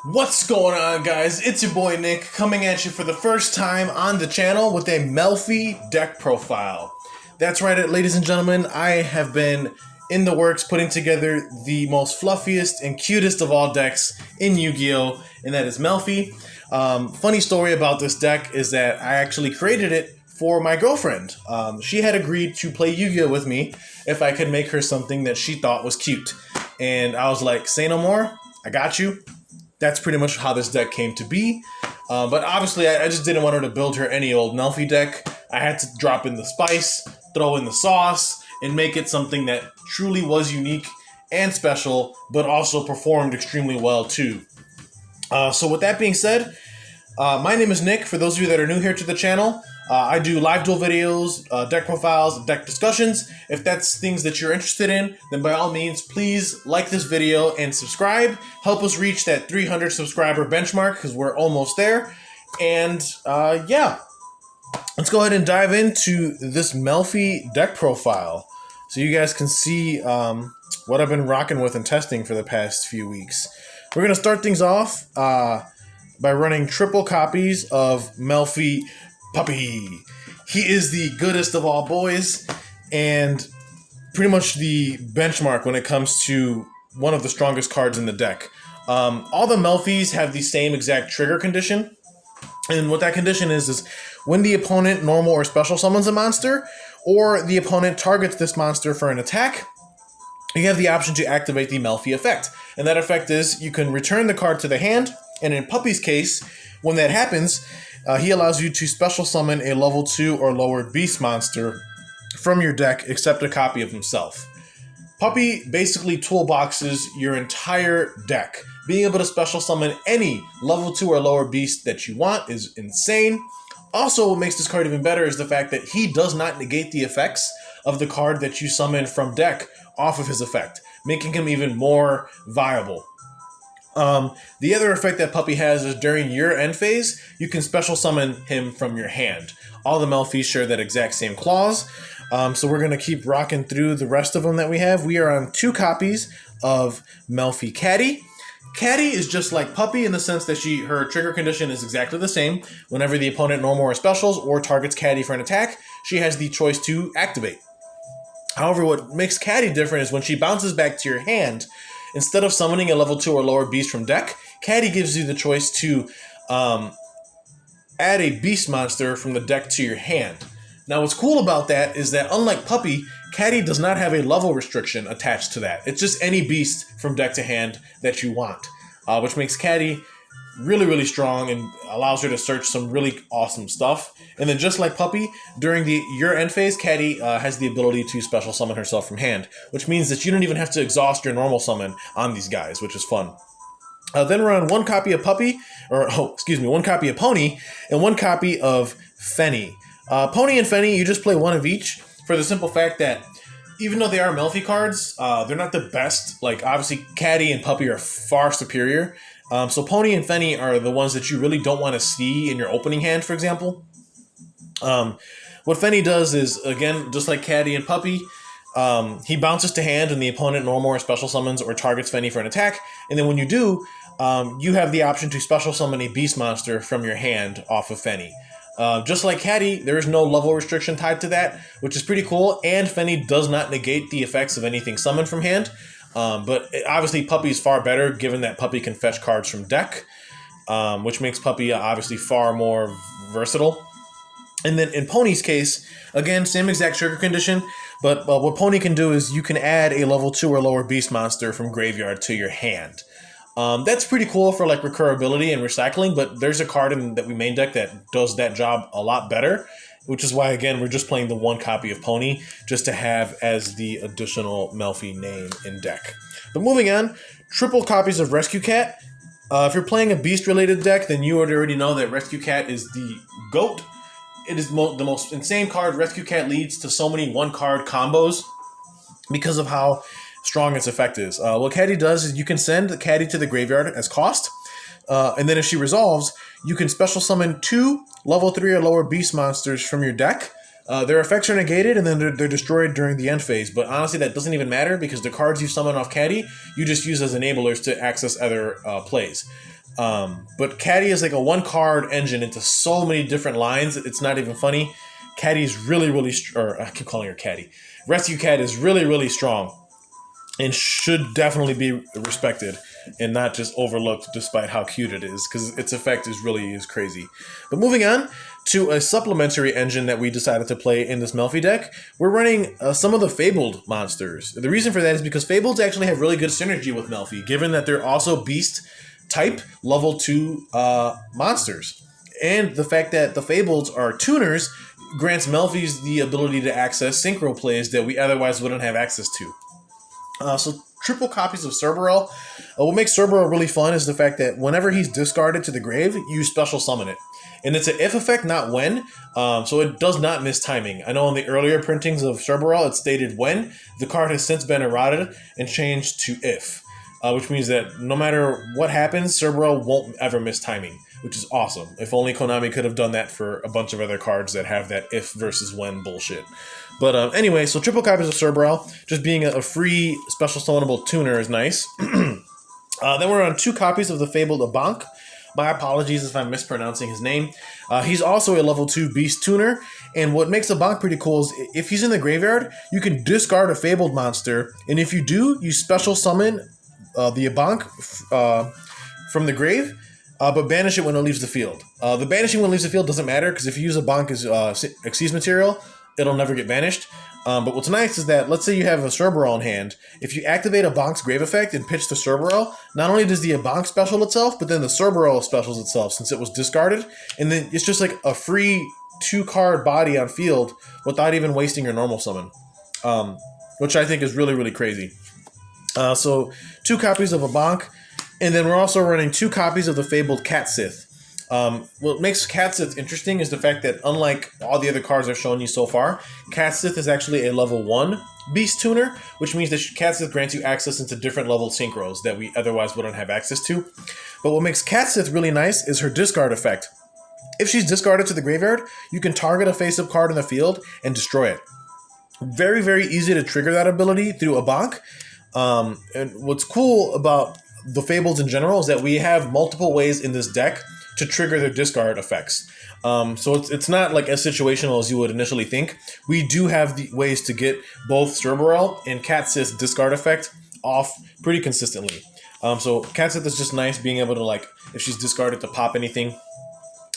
What's going on, guys? It's your boy Nick coming at you for the first time on the channel with a Melffy deck profile. That's right, ladies and gentlemen, I have been in the works putting together the most fluffiest and cutest of all decks in Yu-Gi-Oh! And that is Melffy. Funny story about this deck is that I actually created it for my girlfriend. She had agreed to play Yu-Gi-Oh! With me if I could make her something that she thought was cute. And I was like, say no more, I got you. That's pretty much how this deck came to be. But obviously, I just didn't want her to build her any old Melffy deck. I had to drop in the spice, throw in the sauce, and make it something that truly was unique and special, but also performed extremely well too. So with that being said, my name is Nick. For those of you that are new here to the channel, I do live duel videos, deck profiles, deck discussions. If that's things that you're interested in, then by all means, please like this video and subscribe. Help us reach that 300 subscriber benchmark because we're almost there. And yeah, let's go ahead and dive into this Melffy deck profile so you guys can see what I've been rocking with and testing for the past few weeks. We're going to start things off by running triple copies of Melffy Puppy. He is the goodest of all boys and pretty much the benchmark when it comes to one of the strongest cards in the deck. All the Melffys have the same exact trigger condition, and what that condition is when the opponent normal or special summons a monster, or the opponent targets this monster for an attack, you have the option to activate the Melffy effect. And that effect is you can return the card to the hand, and in Puppy's case, when that happens, he allows you to special summon a level 2 or lower beast monster from your deck, except a copy of himself. Puppy basically toolboxes your entire deck. Being able to special summon any level 2 or lower beast that you want is insane. Also, what makes this card even better is the fact that he does not negate the effects of the card that you summon from deck off of his effect, making him even more viable. The other effect that Puppy has is during your end phase, you can special summon him from your hand. All the Melffys share that exact same clause. So we're going to keep rocking through the rest of them that we have. We are on 2 copies of Melffy Catty. Catty is just like Puppy in the sense that her trigger condition is exactly the same. Whenever the opponent normal or specials or targets Catty for an attack, she has the choice to activate. However, what makes Catty different is when she bounces back to your hand, instead of summoning a level 2 or lower beast from deck, Catty gives you the choice to add a beast monster from the deck to your hand. Now, what's cool about that is that unlike Puppy, Catty does not have a level restriction attached to that. It's just any beast from deck to hand that you want, which makes Catty really, really strong and allows her to search some really awesome stuff. And then just like Puppy, during your end phase, Catty has the ability to special summon herself from hand, which means that you don't even have to exhaust your normal summon on these guys, which is fun. Then we're on 1 copy of Puppy, or 1 copy of Pony, and 1 copy of Fenny. Pony and Fenny, you just play 1 of each for the simple fact that even though they are Melffy cards, they're not the best. Like, obviously, Catty and Puppy are far superior. So Pony and Fenny are the ones that you really don't want to see in your opening hand, for example. What Fenny does is, again, just like Catty and Puppy, he bounces to hand and the opponent normal or special summons or targets Fenny for an attack. And then when you do, you have the option to special summon a beast monster from your hand off of Fenny. Just like Catty, there is no level restriction tied to that, which is pretty cool. And Fenny does not negate the effects of anything summoned from hand. But obviously Puppy is far better, given that Puppy can fetch cards from deck, which makes Puppy obviously far more versatile. And then in Pony's case, again, same exact trigger condition, but what Pony can do is you can add a level 2 or lower beast monster from graveyard to your hand. That's pretty cool for like recurability and recycling, but there's a card that we main deck that does that job a lot better, which is why, again, we're just playing the 1 copy of Pony just to have as the additional Melffy name in deck. But moving on, triple copies of Rescue Cat. If you're playing a beast-related deck, then you already know that Rescue Cat is the GOAT. It is the most insane card. Rescue Cat leads to so many 1-card combos because of how strong its effect is. What Catty does is you can send the Catty to the graveyard as cost, and then if she resolves, you can special summon 2 level 3 or lower beast monsters from your deck. Their effects are negated and then they're destroyed during the end phase, but honestly that doesn't even matter because the cards you summon off Catty, you just use as enablers to access other plays. But Catty is like a one-card engine into so many different lines. It's not even funny. Catty's really, or I keep calling her Catty. Rescue Cat is really, really strong and should definitely be respected and not just overlooked despite how cute it is, because its effect is crazy. But moving on to a supplementary engine that we decided to play in this Melffy deck, we're running some of the Fabled monsters. The reason for that is because Fableds actually have really good synergy with Melffy, given that they're also Beast type level 2 monsters. And the fact that the Fableds are tuners grants Melffy's the ability to access synchro plays that we otherwise wouldn't have access to. So triple copies of Cerburrel. What makes Cerburrel really fun is the fact that whenever he's discarded to the grave, you special summon it. And it's an if effect, not when, so it does not miss timing. I know in the earlier printings of Cerburrel, it stated when. The card has since been errated and changed to if, which means that no matter what happens, Cerburrel won't ever miss timing, which is awesome. If only Konami could have done that for a bunch of other cards that have that if versus when bullshit. But anyway, so triple copies of Cerburrel, just being a free special summonable tuner is nice. Then we're on 2 copies of the Fabled Abanc. My apologies if I'm mispronouncing his name. He's also a level 2 beast tuner, and what makes Abanc pretty cool is if he's in the graveyard, you can discard a Fabled monster, and if you do, you special summon the Abanc from the grave, but banish it when it leaves the field. The banishing when it leaves the field doesn't matter, because if you use Abanc as Xyz material, it'll never get banished. But what's nice is that, let's say you have a Cerburrel in hand. If you activate Abanc's grave effect and pitch the Cerburrel, not only does the Abanc special itself, but then the Cerburrel specials itself since it was discarded. And then it's just like a free 2-card body on field without even wasting your normal summon. Which I think is really, really crazy. So 2 copies of Abanc. And then we're also running 2 copies of the Fabled Catsith. What makes Catsith interesting is the fact that, unlike all the other cards I've shown you so far, Catsith is actually a level 1 beast tuner, which means that Catsith grants you access into different level synchros that we otherwise wouldn't have access to. But what makes Catsith really nice is her discard effect. If she's discarded to the graveyard, you can target a face-up card in the field and destroy it. Very, very easy to trigger that ability through Abanc. And what's cool about the Fables in general is that we have multiple ways in this deck to trigger their discard effects. So it's not like as situational as you would initially think. We do have the ways to get both Cerburrel and Catsith's discard effect off pretty consistently. So Catsith is just nice being able to, like, if she's discarded, to pop anything.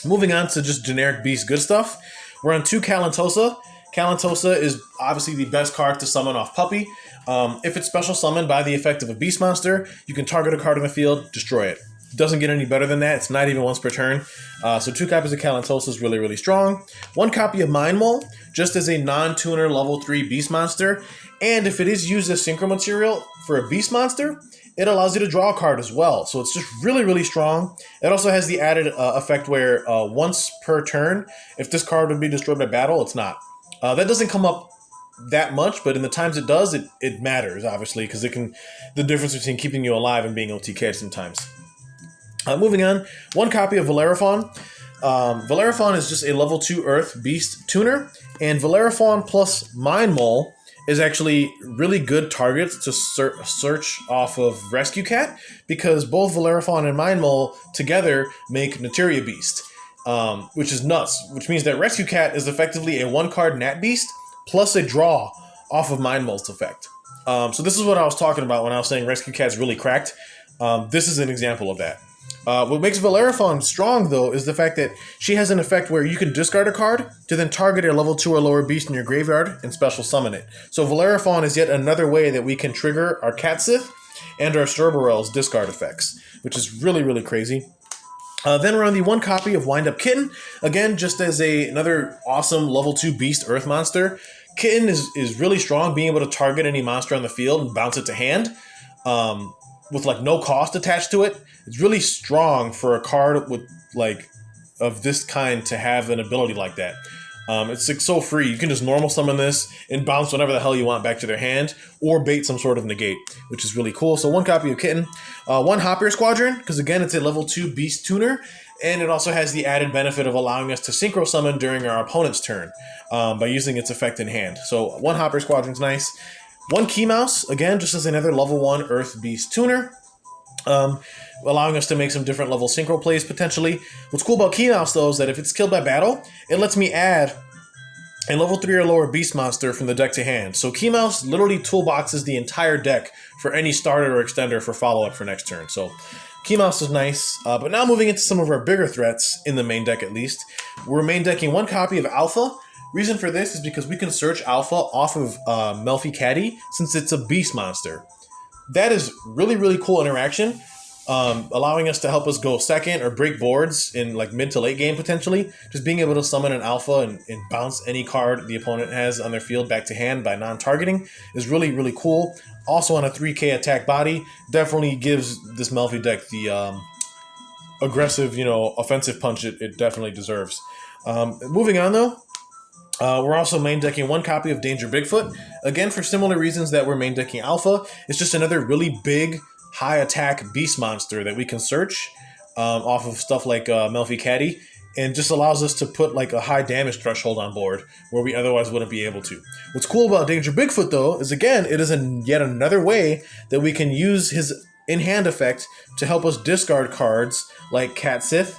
Moving on to just generic beast good stuff. We're on 2 Kalantosa. Kalantosa is obviously the best card to summon off Puppy. If it's special summoned by the effect of a beast monster, you can target a card in the field, destroy it. Doesn't get any better than that. It's not even once per turn. So 2 copies of Kalantosa is really, really strong. 1 copy of Mind Mole, just as a non-tuner level 3 beast monster. And if it is used as synchro material for a beast monster, it allows you to draw a card as well. So it's just really, really strong. It also has the added effect where once per turn, if this card would be destroyed by battle, it's not. That doesn't come up that much, but in the times it does, it matters, obviously, because it can, the difference between keeping you alive and being OTK'd sometimes. Moving on, 1 copy of Valerifawn. Valerifawn is just a level 2 Earth Beast tuner, and Valerifawn plus Mind Mole is actually really good targets to search off of Rescue Cat, because both Valerifawn and Mind Mole together make Naturia Beast, which is nuts, which means that Rescue Cat is effectively a 1-card Nat Beast plus a draw off of Mind Mole's effect. So this is what I was talking about when I was saying Rescue Cat's really cracked. This is an example of that. What makes Valerifawn strong, though, is the fact that she has an effect where you can discard a card to then target a level 2 or lower beast in your graveyard and special summon it. So Valerifawn is yet another way that we can trigger our Catsith and our Cerburrel's discard effects, which is really, really crazy. Then we're on the 1 copy of Wind-Up Kitten. Again, just as another awesome level 2 beast earth monster. Kitten is really strong, being able to target any monster on the field and bounce it to hand. With like no cost attached to it. It's really strong for a card with like of this kind to have an ability like that. It's like so free. You can just normal summon this and bounce whatever the hell you want back to their hand, or bait some sort of negate, which is really cool. So 1 copy of Kitten, 1 Hop Ear Squadron, because again it's a level 2 beast tuner, and it also has the added benefit of allowing us to synchro summon during our opponent's turn by using its effect in hand. So 1 Hop Ear Squadron's nice. 1 Key Mouse, again, just as another level 1 Earth Beast tuner. allowing us to make some different level synchro plays potentially. What's cool about Key Mouse though is that if it's killed by battle, it lets me add a level 3 or lower beast monster from the deck to hand. So Key Mouse literally toolboxes the entire deck for any starter or extender for follow-up for next turn. So Key Mouse is nice, but now moving into some of our bigger threats in the main deck at least. We're main decking one copy of Alpha. Reason for this is because we can search Alpha off of Melffy Catty since it's a beast monster. That is really, really cool interaction, allowing us to help us go second or break boards in like mid to late game potentially. Just being able to summon an Alpha and bounce any card the opponent has on their field back to hand by non-targeting is really, really cool. Also on a 3k attack body, definitely gives this Melffy deck the aggressive, offensive punch it definitely deserves. Moving on though, we're also main decking one copy of Danger Bigfoot. Again, for similar reasons that we're main decking Alpha, it's just another really big, high attack beast monster that we can search off of stuff like Melffy Catty, and just allows us to put like a high damage threshold on board where we otherwise wouldn't be able to. What's cool about Danger Bigfoot though is, again, it is yet another way that we can use his in-hand effect to help us discard cards like Catsith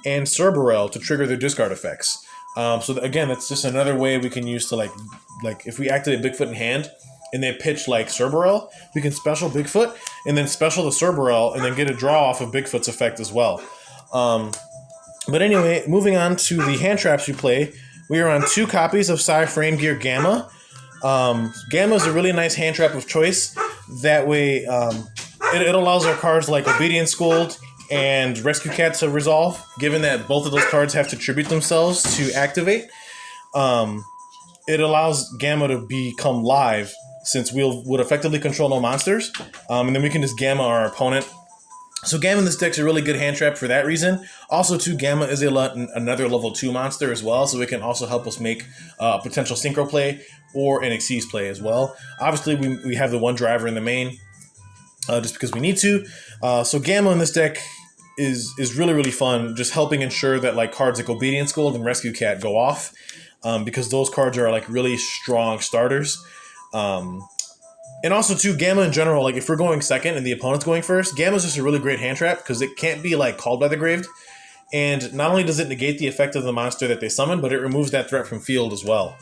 and Cerburrel to trigger their discard effects. So again, that's just another way we can use to like if we activate Bigfoot in hand and they pitch like Cerburrel, we can special Bigfoot and then special the Cerburrel and then get a draw off of Bigfoot's effect as well. But anyway, moving on to the hand traps we play, we are on 2 copies of PSY-Framegear Gamma. Gamma is a really nice hand trap of choice. That way, it allows our cards like Obedience Scold and Rescue Cat to resolve, given that both of those cards have to tribute themselves to activate. It allows Gamma to become live, since we would effectively control no monsters, and then we can just Gamma our opponent. So Gamma in this deck is a really good hand trap for that reason. Also, too, Gamma is another level 2 monster as well, so it can also help us make a potential synchro play or an Xyz play as well. Obviously, we have the one driver in the main, just because we need to. So Gamma in this deck is really, really fun, just helping ensure that like cards like Obedience Gold and Rescue Cat go off, because those cards are like really strong starters. And also too, Gamma in general, like if we're going second and the opponent's going first, Gamma is just a really great hand trap because it can't be like called by the grave. And not only does it negate the effect of the monster that they summon, but it removes that threat from field as well.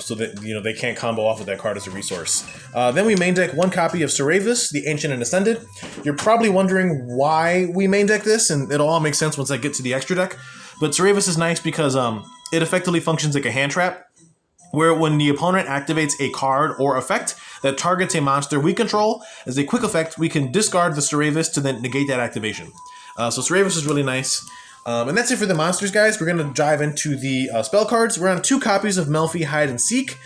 So that they can't combo off with that card as a resource. Then we main deck one copy of Sauravis, the Ancient and Ascended. You're probably wondering why we main deck this, and it'll all make sense once I get to the extra deck. But Sauravis is nice because it effectively functions like a hand trap, where when the opponent activates a card or effect that targets a monster we control, as a quick effect, we can discard the Sauravis to then negate that activation. So Sauravis is really nice. And that's it for the monsters, guys. We're going to dive into the spell cards. We're on 2 copies of Melffy Hide-and-seek.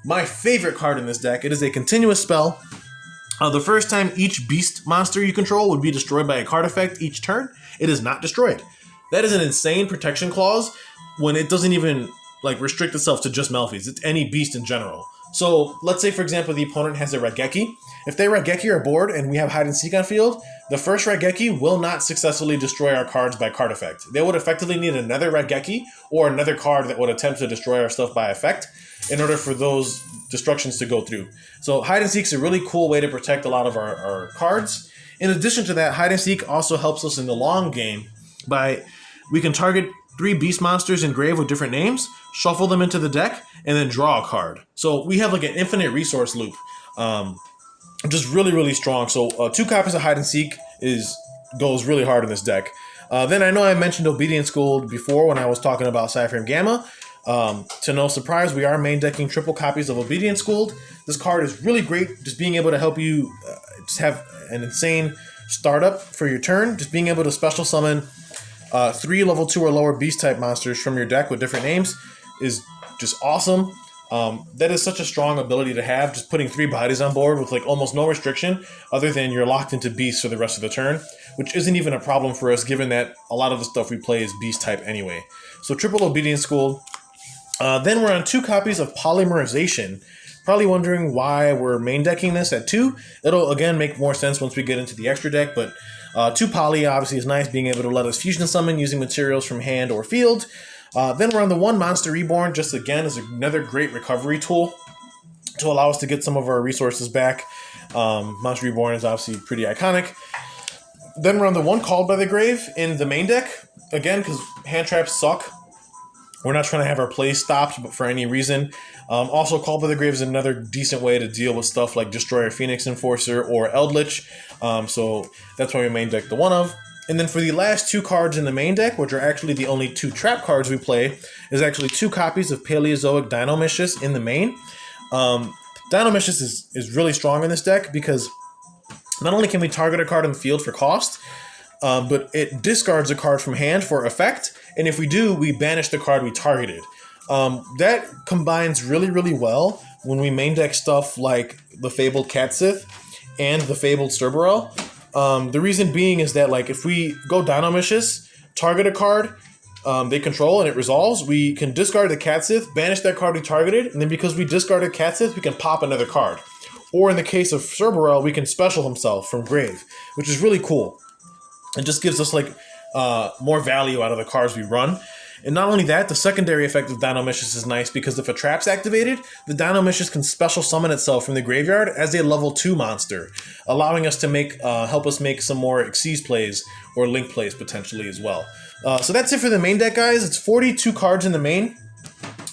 My favorite card in this deck. It is a continuous spell. The first time each beast monster you control would be destroyed by a card effect each turn, it is not destroyed. That is an insane protection clause when it doesn't even restrict itself to just Melffys. It's any beast in general. So let's say, for example, the opponent has a Raigeki. If they Raigeki our board and we have Hide-and-seek on field, the first Raigeki will not successfully destroy our cards by card effect. They would effectively need another Raigeki or another card that would attempt to destroy our stuff by effect in order for those destructions to go through. So Hide-and-seek is a really cool way to protect a lot of our cards. In addition to that, Hide-and-seek also helps us in the long game by we can target 3 beast monsters in grave with different names, shuffle them into the deck, and then draw a card. So we have like an infinite resource loop. Just really, really strong. So 2 copies of Hide-and-seek goes really hard in this deck. Then I know I mentioned Obedience Gold before when I was talking about PSY-Frame Gamma. To no surprise, we are main decking triple copies of Obedience Gold. This card is really great, just being able to help you just have an insane startup for your turn. Just being able to special summon 3 level 2 or lower beast type monsters from your deck with different names is just awesome. That is such a strong ability to have, just putting 3 bodies on board with like almost no restriction other than you're locked into beasts for the rest of the turn, which isn't even a problem for us given that a lot of the stuff we play is beast type anyway. So triple Obedience Gold. Then we're on 2 copies of Polymerization. Probably wondering why we're main decking this at 2. It'll again make more sense once we get into the extra deck, but 2 poly obviously is nice, being able to let us fusion summon using materials from hand or field. Then we're on the 1 Monster Reborn, just again is another great recovery tool to allow us to get some of our resources back. Monster Reborn is obviously pretty iconic. Then we're on the one Called by the Grave in the main deck. Again, because hand traps suck. We're not trying to have our plays stopped for any reason. Also, Called by the Grave is another decent way to deal with stuff like Destroyer Phoenix Enforcer or Eldritch. So that's why we main deck the one of. And then for the last two cards in the main deck, which are actually the only two trap cards we play, is actually two copies of Paleozoic Dinomischus in the main. Dinomischus is really strong in this deck because not only can we target a card in the field for cost, but it discards a card from hand for effect, and if we do, we banish the card we targeted. That combines really, really well when we main deck stuff like the Fabled Catsith and the Fabled Cerburrel. The reason being is that, like, if we go Dinomischus, target a card they control and it resolves, we can discard the Catsith, banish that card we targeted, and then because we discarded Catsith, we can pop another card. Or in the case of Cerburrel, we can special himself from grave, which is really cool. It just gives us like more value out of the cards we run. And not only that, the secondary effect of Dinomischus is nice because if a trap's activated, the Dinomischus can special summon itself from the graveyard as a level 2 monster, allowing us to help us make some more Xyz plays or Link plays potentially as well. So that's it for the main deck, guys. It's 42 cards in the main.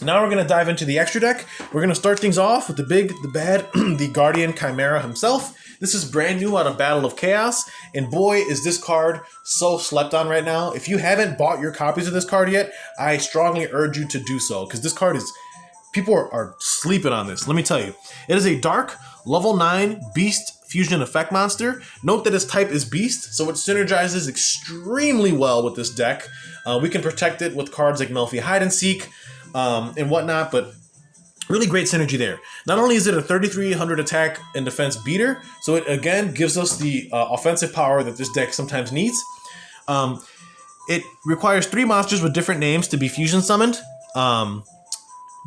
Now we're going to dive into the extra deck. We're going to start things off with the big, the bad, the Guardian Chimera himself. This is brand new out of Battle of Chaos, and boy, is this card so slept on right now. If you haven't bought your copies of this card yet, I strongly urge you to do so, because this card is... people are sleeping on this, let me tell you. It is a dark, level 9 Beast Fusion Effect monster. Note that its type is Beast, so it synergizes extremely well with this deck. We can protect it with cards like Melffy Hide-and-seek and whatnot, but really great synergy there. Not only is it a 3300 attack and defense beater, so it again gives us the offensive power that this deck sometimes needs. It requires 3 monsters with different names to be fusion summoned.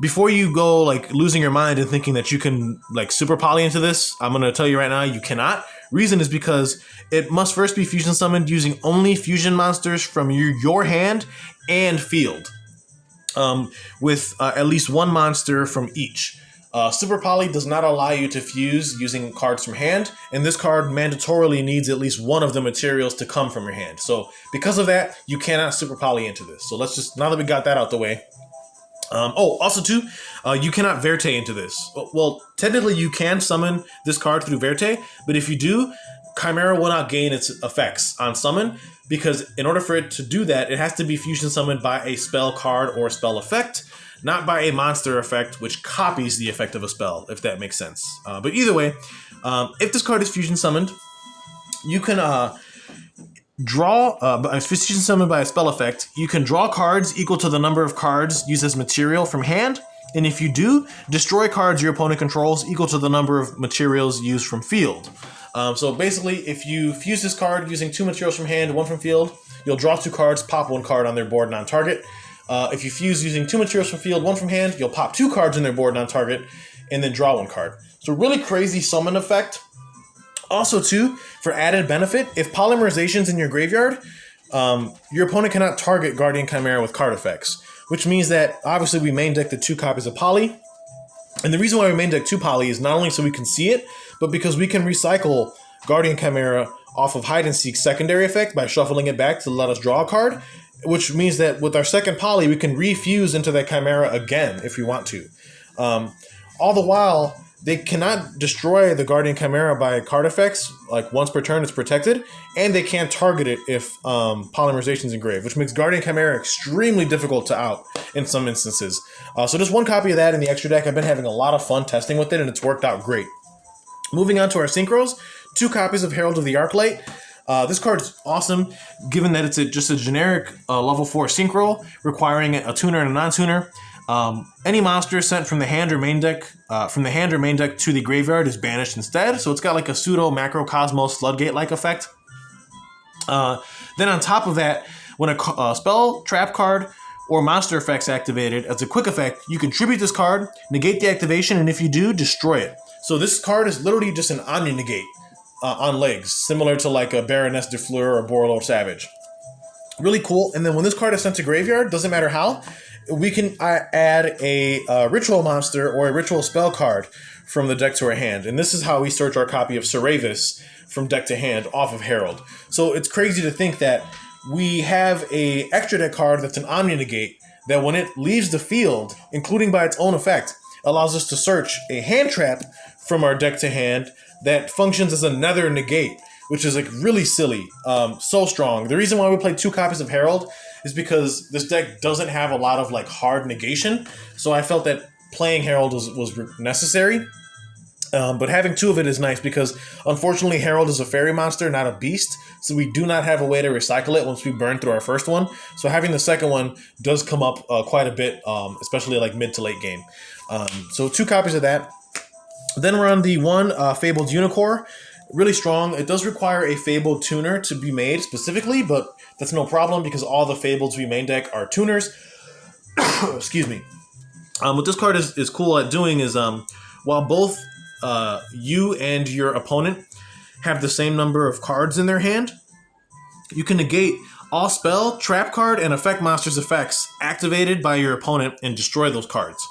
Before you go like losing your mind and thinking that you can like super poly into this, I'm gonna tell you right now you cannot. Reason is because it must first be fusion summoned using only fusion monsters from your hand and field. With at least 1 monster from each. Super Poly does not allow you to fuse using cards from hand, and this card mandatorily needs at least one of the materials to come from your hand. So because of that, you cannot Super Poly into this. So let's just, now that we got that out the way. Also too, you cannot Verte into this. Well, technically you can summon this card through Verte, but if you do, Chimera will not gain its effects on summon, because in order for it to do that, it has to be fusion summoned by a spell card or spell effect, not by a monster effect, which copies the effect of a spell, if that makes sense. But either way, if this card is fusion summoned, you can fusion summoned by a spell effect, you can draw cards equal to the number of cards used as material from hand, and if you do, destroy cards your opponent controls equal to the number of materials used from field. So basically, if you fuse this card using 2 materials from hand, 1 from field, you'll draw 2 cards, pop 1 card on their board non-target. If you fuse using 2 materials from field, 1 from hand, you'll pop 2 cards on their board non-target, and then draw 1 card. So really crazy summon effect. Also too, for added benefit, if Polymerization's in your graveyard, your opponent cannot target Guardian Chimera with card effects, which means that obviously we main deck the 2 copies of Poly. And the reason why we main deck 2 Poly is not only so we can see it, but because we can recycle Guardian Chimera off of Hide-and-seek secondary effect by shuffling it back to let us draw a card, which means that with our second Poly, we can refuse into that Chimera again if we want to. All the while, they cannot destroy the Guardian Chimera by card effects, like once per turn it's protected, and they can't target it if Polymerization's engraved, which makes Guardian Chimera extremely difficult to out in some instances. So just 1 copy of that in the extra deck. I've been having a lot of fun testing with it, and it's worked out great. Moving on to our synchros, 2 copies of Herald of the Arclight. This card is awesome, given that it's just a generic level 4 synchro, requiring a tuner and a non-tuner. Any monster sent from the hand or main deck to the graveyard is banished instead. So it's got like a pseudo macrocosmos floodgate-like effect. Then on top of that, when a spell, trap card, or monster effect's activated as a quick effect, you can tribute this card, negate the activation, and if you do, destroy it. So this card is literally just an omni-negate on legs, similar to like a Baroness de Fleur or Boral or Savage. Really cool. And then when this card is sent to graveyard, doesn't matter how, we can add a ritual monster or a ritual spell card from the deck to our hand. And this is how we search our copy of Sauravis from deck to hand off of Herald. So it's crazy to think that we have a extra deck card that's an Omni Negate that when it leaves the field, including by its own effect, allows us to search a hand trap from our deck to hand that functions as another negate, which is like really silly, so strong. The reason why we play 2 copies of Herald is because this deck doesn't have a lot of like hard negation, so I felt that playing Herald was necessary. But having 2 of it is nice because unfortunately Herald is a fairy monster, not a beast, so we do not have a way to recycle it once we burn through our first one. So having the second one does come up quite a bit, especially like mid to late game. So 2 copies of that. Then we're on the one Fabled Unicore. Really strong. It does require a Fabled tuner to be made specifically, but that's no problem because all the Fableds we main deck are tuners. Excuse me. What this card is cool at doing is while both you and your opponent have the same number of cards in their hand, you can negate all spell, trap card, and effect monsters effects activated by your opponent and destroy those cards.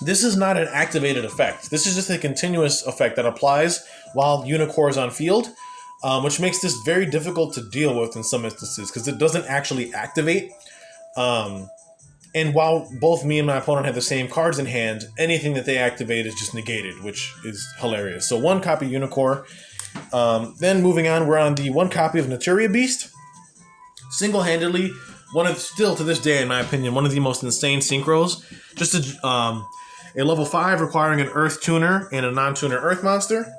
This is not an activated effect. This is just a continuous effect that applies while Unicore is on field, which makes this very difficult to deal with in some instances because it doesn't actually activate. And while both me and my opponent have the same cards in hand, anything that they activate is just negated, which is hilarious. So 1 copy Unicore. Then moving on, we're on the 1 copy of Naturia Beast. Single-handedly, still to this day, in my opinion, one of the most insane synchros. Just a level 5 requiring an Earth Tuner and a non-tuner Earth monster.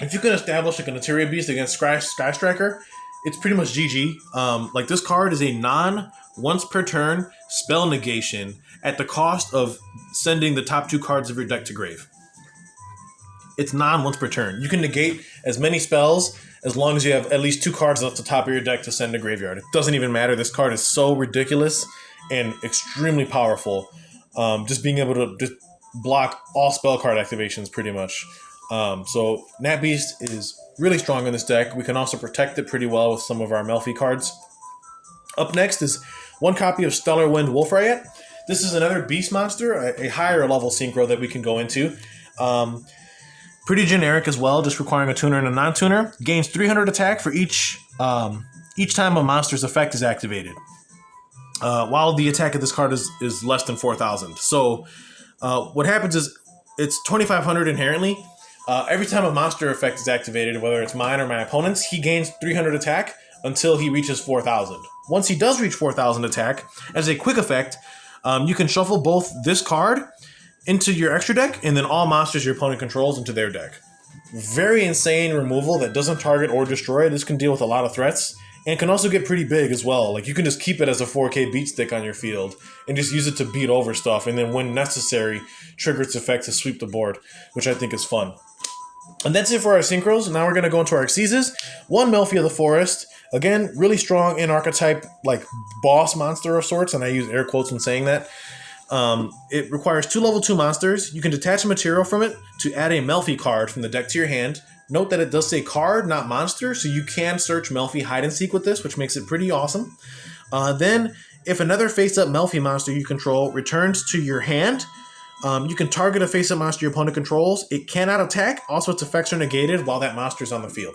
If you can establish like a Naturia Beast against Sky Striker, it's pretty much GG. Like this card is a once per turn spell negation at the cost of sending the top 2 cards of your deck to grave. It's once per turn. You can negate as many spells as long as you have at least 2 cards off the top of your deck to send to graveyard. It doesn't even matter. This card is so ridiculous and extremely powerful. Just being able to just block all spell card activations pretty much. So Nat Beast is really strong in this deck. We can also protect it pretty well with some of our Melffy cards. Up next is 1 copy of Stellar Wind Wolfrayet. This is another beast monster, a higher level synchro that we can go into. Pretty generic as well, just requiring a tuner and a non-tuner. Gains 300 attack for each time a monster's effect is activated. While the attack of this card is less than 4,000. So what happens is it's 2,500 inherently. Every time a monster effect is activated, whether it's mine or my opponent's, he gains 300 attack until he reaches 4,000. Once he does reach 4,000 attack, as a quick effect, you can shuffle both this card into your extra deck and then all monsters your opponent controls into their deck. Very insane removal that doesn't target or destroy. This can deal with a lot of threats and can also get pretty big as well. Like you can just keep it as a 4K beat stick on your field and just use it to beat over stuff and then when necessary, trigger its effect to sweep the board, which I think is fun. And that's it for our synchros. Now we're going to go into our Xyzes. 1 Melffy of the Forest. Again, really strong in archetype, like boss monster of sorts, and I use air quotes when saying that. It requires 2 level 2 monsters. You can detach a material from it to add a Melffy card from the deck to your hand. Note that it does say card, not monster, so you can search Melffy Hide-and-seek with this, which makes it pretty awesome. Then, if another face-up Melffy monster you control returns to your hand, you can target a face-up monster your opponent controls. It cannot attack. Also, its effects are negated while that monster is on the field.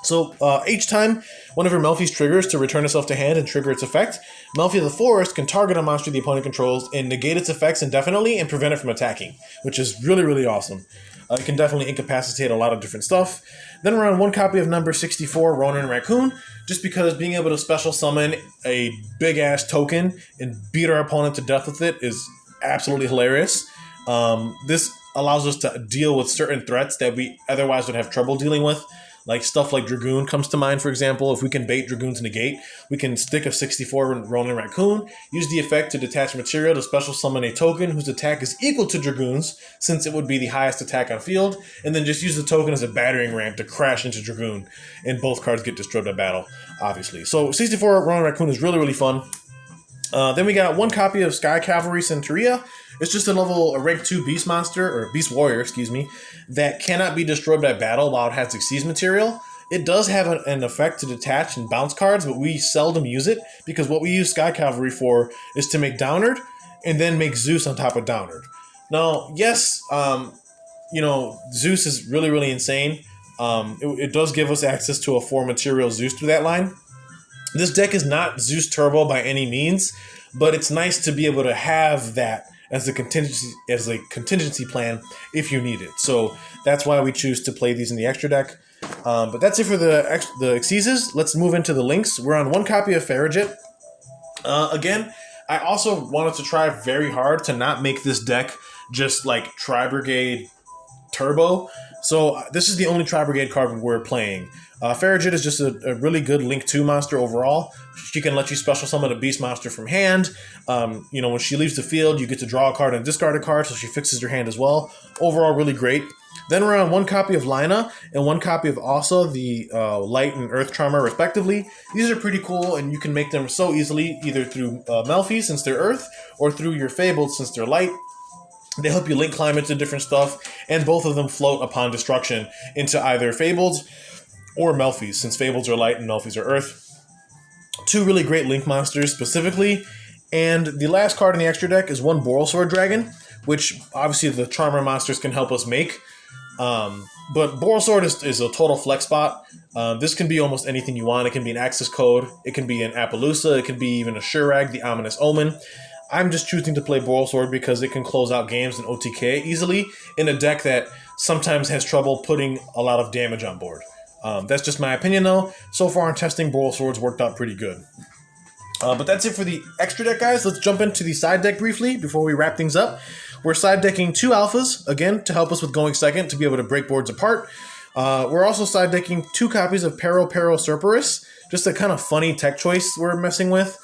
So each time one of your Melffy's triggers to return itself to hand and trigger its effect, Melffy of the Forest can target a monster the opponent controls and negate its effects indefinitely and prevent it from attacking, which is really, really awesome. It can definitely incapacitate a lot of different stuff. Then we're on 1 copy of number 64, Ronin Raccoon, just because being able to special summon a big-ass token and beat our opponent to death with it is absolutely hilarious. This allows us to deal with certain threats that we otherwise would have trouble dealing with. Like stuff like Dragoon comes to mind, for example. If we can bait Dragoon's negate, we can stick a 64 Ronin Raccoon, use the effect to detach material to special summon a token whose attack is equal to Dragoon's, since it would be the highest attack on field, and then just use the token as a battering ram to crash into Dragoon, and both cards get destroyed by battle, obviously. So 64 Ronin Raccoon is really, really fun. Then we got 1 copy of Sky Cavalry Centuria. It's just a rank 2 beast monster, or beast warrior, excuse me, that cannot be destroyed by battle while it has Xyz material. It does have an effect to detach and bounce cards, but we seldom use it because what we use Sky Cavalry for is to make Downard and then make Zeus on top of Downard. Now, yes, Zeus is really, really insane. It does give us access to a 4 material Zeus through that line. This deck is not Zeus Turbo by any means, but it's nice to be able to have that as a contingency plan if you need it. So that's why we choose to play these in the extra deck. But that's it for the Exeases. Let's move into the links. We're on 1 copy of Faragit. Again, I also wanted to try very hard to not make this deck just like Tri-Brigade Turbo. So this is the only Tri-Brigade card we're playing. Faragit is just a really good Link 2 monster overall. She can let you special summon a beast monster from hand. When she leaves the field, you get to draw a card and discard a card, so she fixes your hand as well. Overall, really great. Then we're on 1 copy of Lina and 1 copy of Asa, the Light and Earth Charmer, respectively. These are pretty cool, and you can make them so easily, either through Melffy, since they're Earth, or through your Fabled, since they're Light. They help you link climb into different stuff, and both of them float upon destruction into either Fableds or Melffys, since Fableds are Light and Melffys are Earth. 2 really great link monsters specifically, and the last card in the extra deck is 1 Boral Sword Dragon, which obviously the Charmer monsters can help us make. But Boral Sword is a total flex spot. This can be almost anything you want. It can be an Axis Code, it can be an Appaloosa, it can be even a Shurag, the Ominous Omen. I'm just choosing to play Boral Sword because it can close out games in OTK easily in a deck that sometimes has trouble putting a lot of damage on board. That's just my opinion though. So far in testing, Boral Sword's worked out pretty good. But that's it for the extra deck, guys. Let's jump into the side deck briefly before we wrap things up. We're side decking 2 alphas, again, to help us with going second, to be able to break boards apart. We're also side decking 2 copies of Palyozoic Dinomischus, just a kind of funny tech choice we're messing with.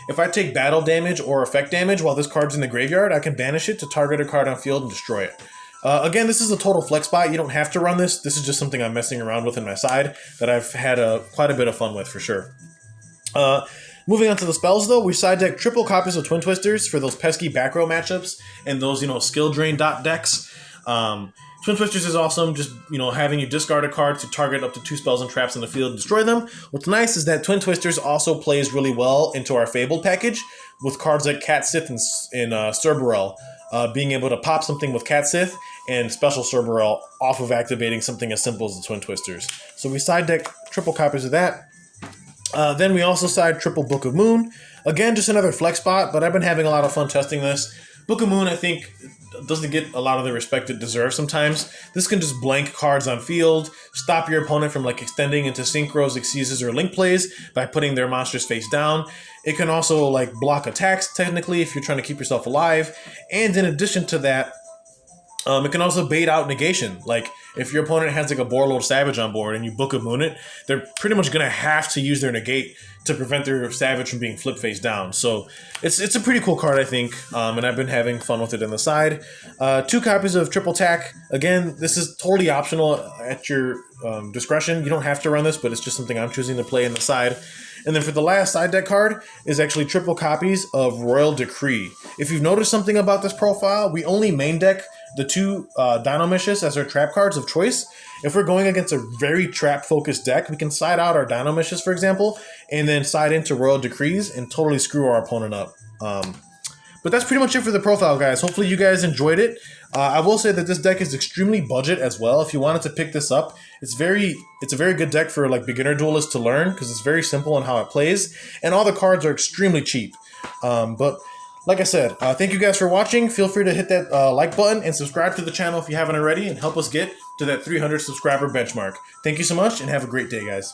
If I take battle damage or effect damage while this card's in the graveyard, I can banish it to target a card on field and destroy it. Again, this is a total flex spot. You don't have to run this. This is just something I'm messing around with in my side that I've had quite a bit of fun with for sure. Moving on to the spells, though, we side deck triple copies of Twin Twisters for those pesky back row matchups and those, skill drain dot decks. Twin Twisters is awesome, just, having you discard a card to target up to 2 spells and traps in the field and destroy them. What's nice is that Twin Twisters also plays really well into our Fabled package with cards like Catsith and Cerburrel, being able to pop something with Catsith and special Cerburrel off of activating something as simple as the Twin Twisters. So we side deck triple copies of that. Then we also side triple Book of Moon. Again, just another flex spot, but I've been having a lot of fun testing this. Book of Moon, I think, doesn't get a lot of the respect it deserves sometimes. This can just blank cards on field, stop your opponent from extending into synchros, exeases, or link plays by putting their monsters face down. It can also block attacks technically if you're trying to keep yourself alive. And in addition to that, it can also bait out negation. If your opponent has a Boral Savage on board and you Book of Moon it, they're pretty much going to have to use their negate to prevent their Savage from being flip face down. So it's a pretty cool card, I think, and I've been having fun with it on the side. 2 copies of Triple Tack. Again, this is totally optional at your discretion. You don't have to run this, but it's just something I'm choosing to play in the side. And then for the last side deck card is actually triple copies of Royal Decree. If you've noticed something about this profile, we only main deck the 2 Dinomischus as our trap cards of choice. If we're going against a very trap-focused deck, we can side out our Dinomischus, for example, and then side into Royal Decrees and totally screw our opponent up. But that's pretty much it for the profile, guys. Hopefully you guys enjoyed it. I will say that this deck is extremely budget as well. If you wanted to pick this up, it's a very good deck for beginner duelists to learn because it's very simple in how it plays, and all the cards are extremely cheap. But like I said, thank you guys for watching. Feel free to hit that like button and subscribe to the channel if you haven't already, and help us get to that 300 subscriber benchmark. Thank you so much, and have a great day, guys.